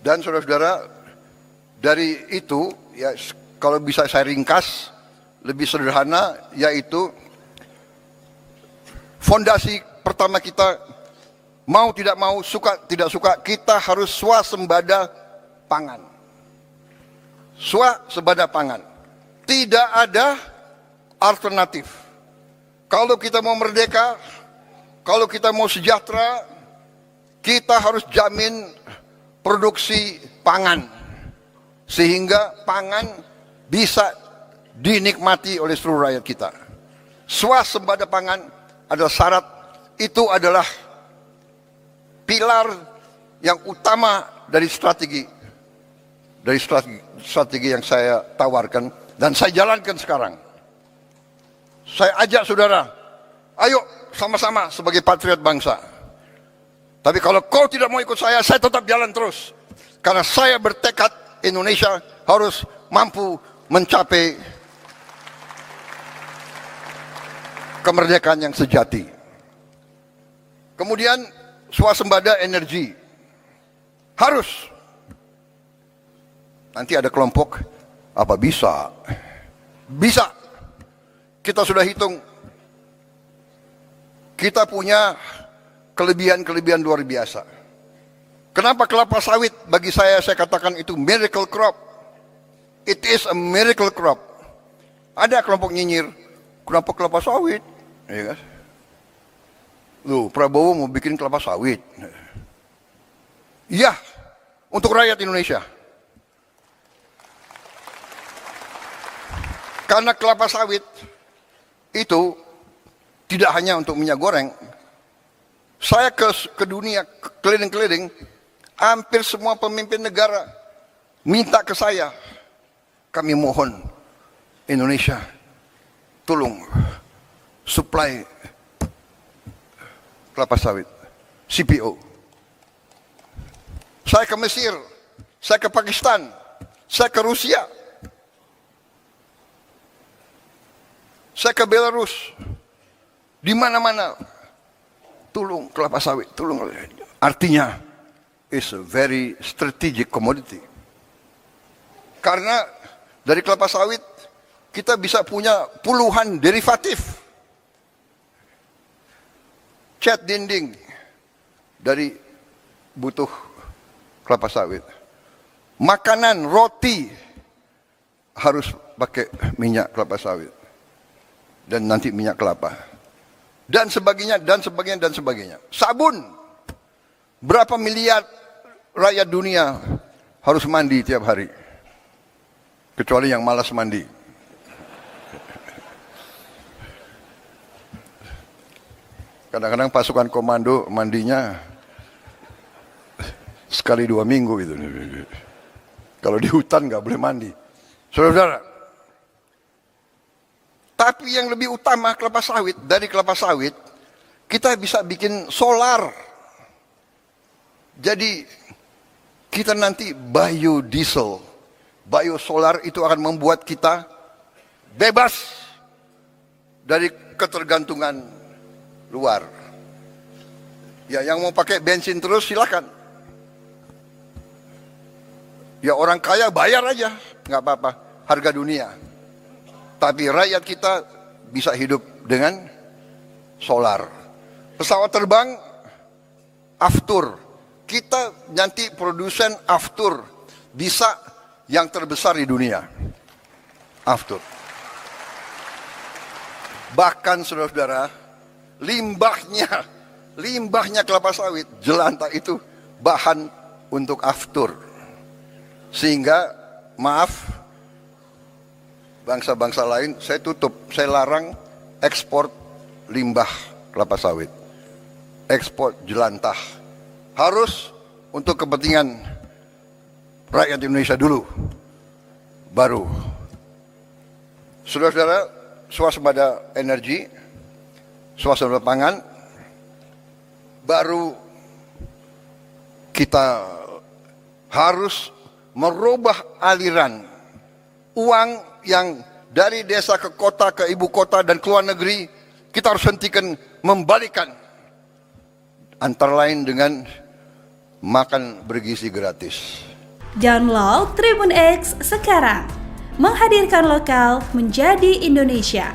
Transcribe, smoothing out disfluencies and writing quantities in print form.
Dan saudara-saudara, dari itu ya kalau bisa saya ringkas lebih sederhana, yaitu fondasi pertama kita, mau tidak mau, suka tidak suka, kita harus swasembada pangan. Swasembada pangan. Tidak ada alternatif. Kalau kita mau merdeka, kalau kita mau sejahtera, kita harus jamin produksi pangan, sehingga pangan bisa dinikmati oleh seluruh rakyat kita. Swasembada pangan adalah syarat, itu adalah pilar yang utama dari strategi yang saya tawarkan dan saya jalankan sekarang. Saya ajak saudara, ayo sama-sama sebagai patriot bangsa. Tapi kalau kau tidak mau ikut saya tetap jalan terus. Karena saya bertekad Indonesia harus mampu mencapai kemerdekaan yang sejati. Kemudian swasembada energi. Harus. Nanti ada kelompok, apa bisa? Bisa. Kita sudah hitung. Kita punya kelebihan-kelebihan luar biasa. Kenapa kelapa sawit bagi saya katakan itu miracle crop. It is a miracle crop. Ada kelompok nyinyir, kenapa kelapa sawit? Ya kan? Loh, Prabowo mau bikin kelapa sawit. Iya, untuk rakyat Indonesia. Karena kelapa sawit itu tidak hanya untuk minyak goreng. Saya ke dunia keliling-keliling, hampir semua pemimpin negara minta ke saya, kami mohon Indonesia tolong supply kelapa sawit, CPO. Saya ke Mesir, saya ke Pakistan, saya ke Rusia, saya ke Belarus, di mana-mana. Tolong kelapa sawit, tolong. Artinya, it's a very strategic commodity. Karena dari kelapa sawit, kita bisa punya puluhan derivatif. Cat dinding dari butuh kelapa sawit. Makanan, roti, harus pakai minyak kelapa sawit. Dan nanti minyak kelapa. Dan sebagainya, dan sebagainya, dan sebagainya. Sabun. Berapa miliar rakyat dunia harus mandi tiap hari. Kecuali yang malas mandi. Kadang-kadang pasukan komando mandinya sekali 2 minggu gitu. Kalau di hutan nggak boleh mandi. Saudara-saudara, tapi yang lebih utama kelapa sawit, dari kelapa sawit kita bisa bikin solar. Jadi kita nanti biodiesel, biosolar itu akan membuat kita bebas dari ketergantungan luar. Ya, yang mau pakai bensin terus silakan. Ya, orang kaya bayar aja, nggak apa-apa, harga dunia. Tapi rakyat kita bisa hidup dengan solar. Pesawat terbang, Aftur. Kita nanti produsen Aftur. Bisa yang terbesar di dunia. Aftur. Bahkan saudara-saudara, limbahnya kelapa sawit, jelantah itu bahan untuk Aftur. Sehingga, maaf, bangsa-bangsa lain, saya tutup, saya larang ekspor limbah kelapa sawit, ekspor jelantah. Harus untuk kepentingan rakyat Indonesia dulu, baru. Saudara-saudara, swasembada energi, swasembada pangan, baru kita harus merubah aliran uang yang dari desa ke kota, ke ibu kota dan ke luar negeri, kita harus hentikan, membalikan. Antara lain dengan makan bergizi gratis. Download Tribun X sekarang. Menghadirkan lokal menjadi Indonesia.